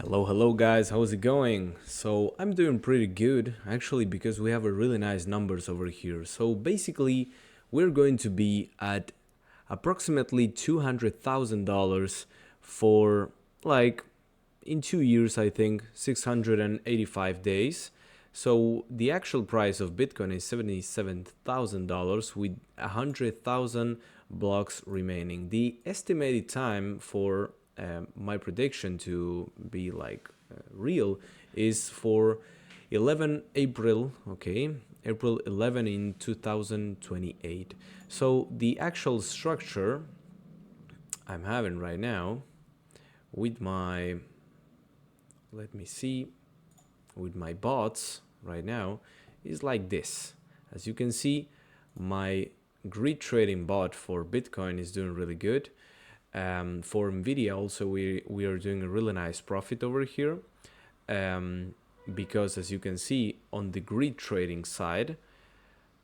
Hello guys, how's it going? So I'm doing pretty good actually because we have a really nice numbers over here. So basically we're going to be at approximately $200,000 for like in 2 years, I think 685 days. So the actual price of Bitcoin is $77,000 with 100,000 blocks remaining. The estimated time for my prediction to be real is for 11 April, okay, April 11 in 2028. So the actual structure I'm having right now with my, let me see, with my bots right now is like this. As you can see, my grid trading bot for Bitcoin is doing really good. For Nvidia also we are doing a really nice profit over here, because as you can see on the grid trading side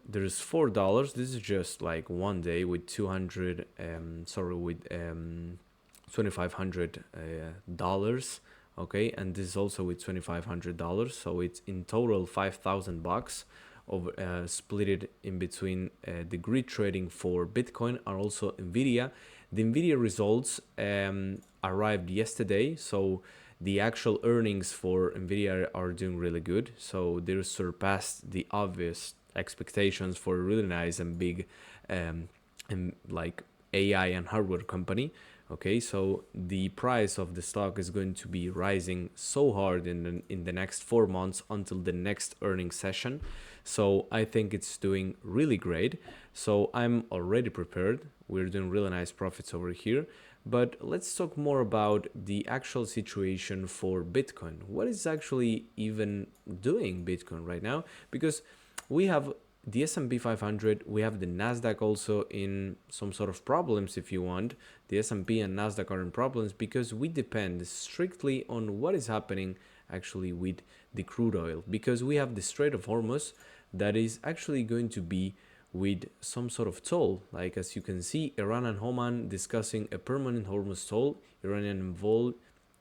there's $4. This is just like one day with 200 with $2,500, okay, and this is also with $2,500, so it's in total $5,000 over split it in between the grid trading for Bitcoin and also Nvidia. The Nvidia results arrived yesterday, so the actual earnings for Nvidia are doing really good, so they surpassed the obvious expectations for a really nice and big like AI and hardware company. Okay, so the price of the stock is going to be rising so hard in the next 4 months until the next earnings session. So I think it's doing really great. So I'm already prepared. We're doing really nice profits over here. But let's talk more about the actual situation for Bitcoin. What is actually even doing Bitcoin right now? Because we have the S&P 500, we have the Nasdaq also in some sort of problems. If you want, the S&P and Nasdaq are in problems because we depend strictly on what is happening actually with the crude oil, because we have the Strait of Hormuz that is actually going to be with some sort of toll. Like as you can see, Iran and Oman discussing a permanent Hormuz toll, Iranian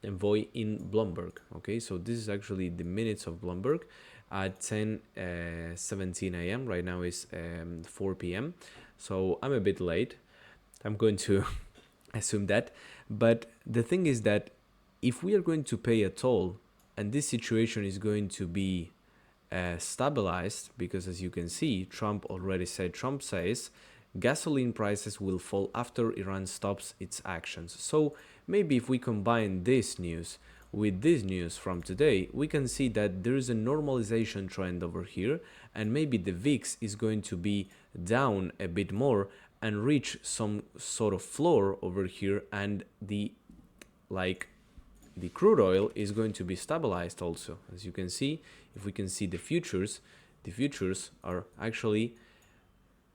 envoy in Bloomberg. Okay, so this is actually the minutes of Bloomberg at 10:17 a.m. Right now is 4 p.m. So I'm a bit late. I'm going to assume that. But the thing is that if we are going to pay a toll and this situation is going to be stabilized, because as you can see, Trump says gasoline prices will fall after Iran stops its actions. So maybe if we combine this news with this news from today, we can see that there is a normalization trend over here, and maybe the VIX is going to be down a bit more and reach some sort of floor over here, and the crude oil is going to be stabilized also. As you can see, if we can see the futures are actually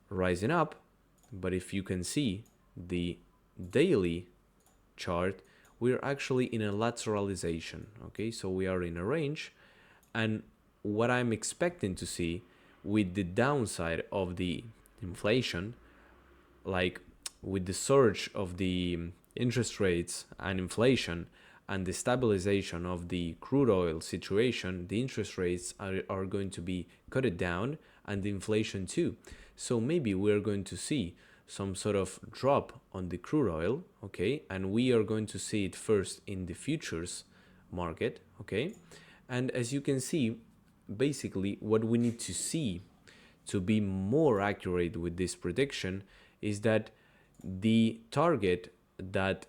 rising up. But if you can see the daily chart, we're actually in a lateralization. Okay, so we are in a range, and what I'm expecting to see with the downside of the inflation, like with the surge of the interest rates and inflation and the stabilization of the crude oil situation, the interest rates are going to be cut down, and the inflation too. So maybe we're going to see some sort of drop on the crude oil, okay, and we are going to see it first in the futures market, okay. And as you can see, basically what we need to see to be more accurate with this prediction is that the target that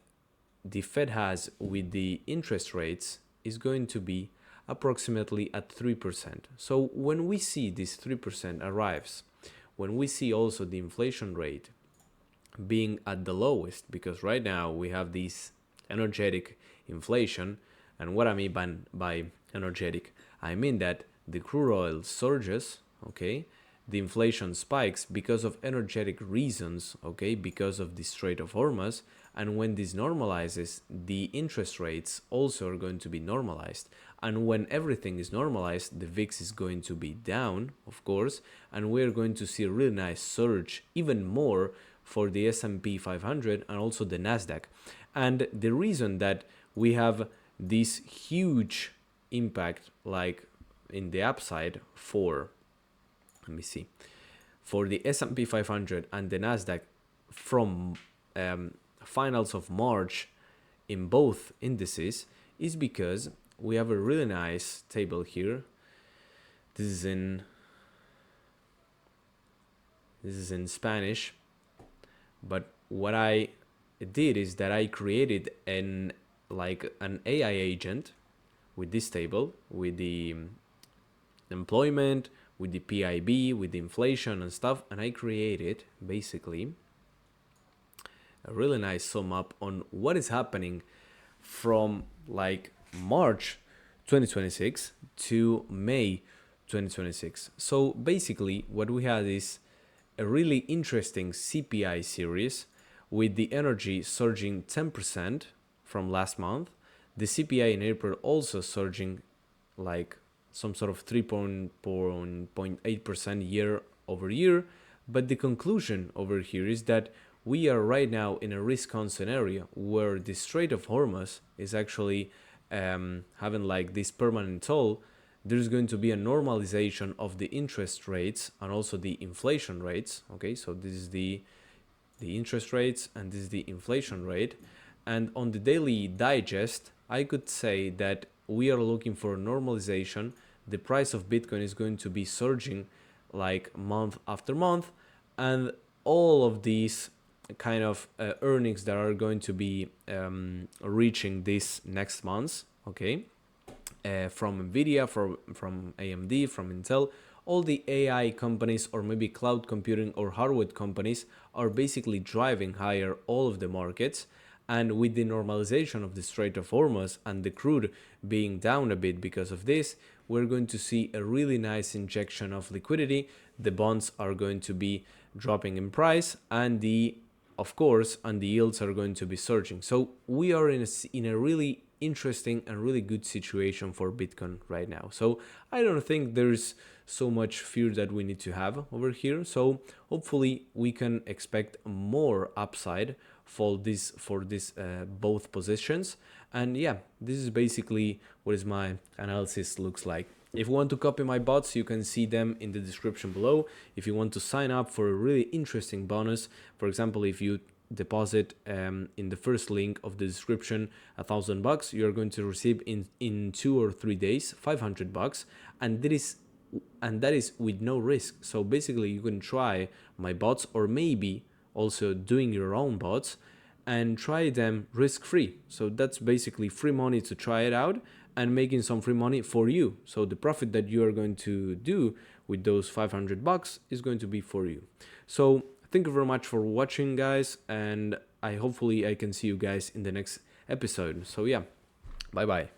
the Fed has with the interest rates is going to be approximately at 3%. So when we see this 3% arrives, when we see also the inflation rate being at the lowest, because right now we have this energetic inflation, and what I mean by energetic, I mean that the crude oil surges, okay, the inflation spikes because of energetic reasons, okay, because of the Strait of Hormuz, and when this normalizes, the interest rates also are going to be normalized. And when everything is normalized, the VIX is going to be down, of course, and we're going to see a really nice surge, even more for the S&P 500 and also the Nasdaq. And the reason that we have this huge impact, like in the upside for, let me see, for the S&P 500 and the Nasdaq from finals of March in both indices, is because we have a really nice table here. This is in Spanish, but what I did is that I created an AI agent with this table, with the employment, with the PIB, with the inflation and stuff, and I created basically a really nice sum up on what is happening from like March 2026 to May 2026. So basically what we had is a really interesting CPI series with the energy surging 10% from last month. The CPI in April also surging like some sort of 3.8% year over year. But the conclusion over here is that we are right now in a risk-on scenario where the Strait of Hormuz is actually having like this permanent toll. There's going to be a normalization of the interest rates and also the inflation rates. Okay, so this is the interest rates and this is the inflation rate. And on the daily digest, I could say that we are looking for a normalization. The price of Bitcoin is going to be surging like month after month, and all of these kind of earnings that are going to be reaching this next month, okay, from Nvidia, from AMD, from Intel, all the AI companies or maybe cloud computing or hardware companies are basically driving higher all of the markets. And with the normalization of the Strait of Hormuz and the crude being down a bit because of this, we're going to see a really nice injection of liquidity. The bonds are going to be dropping in price, and the yields are going to be surging. So we are in a really interesting and really good situation for Bitcoin right now. So I don't think there's so much fear that we need to have over here. So hopefully we can expect more upside for this both positions. And yeah, this is basically what is my analysis looks like. If you want to copy my bots, you can see them in the description below. If you want to sign up for a really interesting bonus, for example, if you deposit in the first link of the description $1,000, you're going to receive in 2 or 3 days $500, and that is with no risk. So basically you can try my bots, or maybe also doing your own bots, and try them risk-free. So that's basically free money to try it out and making some free money for you. So the profit that you are going to do with those $500 is going to be for you. So thank you very much for watching, guys, and hopefully I can see you guys in the next episode. So yeah, bye bye.